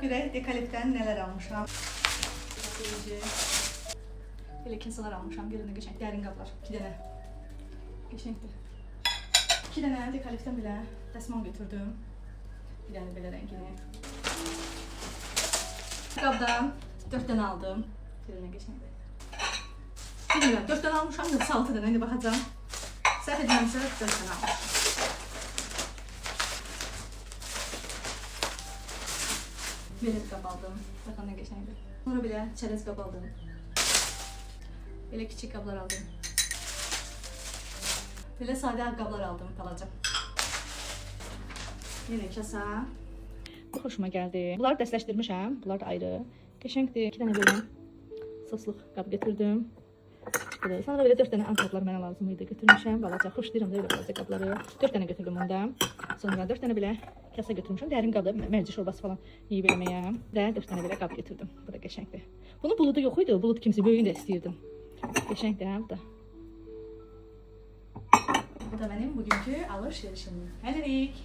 görək dekalifdən nələr almışam. Belə kesalar almışam. Görün nə qəşəng dərin qablar. 2 dənə. Qəşəngdir. 2 dənə dekalifdən belə dəsmal götürdüm. Bir dənə belə rəngini. Qabdan 4 dənə aldım. Görün nə qəşəngdir. Bilmirəm, 4 dənə almışam, yoxsa 6 dənə, indi baxacağım. Səhv etməmişsə 4 dənə almışam. Belə bir qab aldım. Baxın nə qəşəngdir. Sonra belə çərəz qab aldım. Belə kiçik qablar aldım. Belə sadə qablar aldım, balaca. Yenə kasa. Bu xoşuma gəldi. Bunları dəstləşdirmişəm. Bunlar da ayrı. Qəşəngdir. 2 dənə belə sosluq qab götürdüm. Sonra belə 4 dənə qablar mənə lazım idi. Götürmüşəm. Balaca xoşlayıram da elə balaca qabları. 4 dənə götürdüm ondan. Sonra 4 dənə belə kasa götürmüşəm. Dərin qabda mərci şorbası falan yeyib eləməyə. Və 4 dənə belə qab götürdüm. Bu da qəşəngdir. Bunun buludu yox idi. Bulud kimsə böyüyünü də istəyirdim. Qəşəngdir hə bu da. Bu da mənim bugünkü alış-verişim. Hələlik.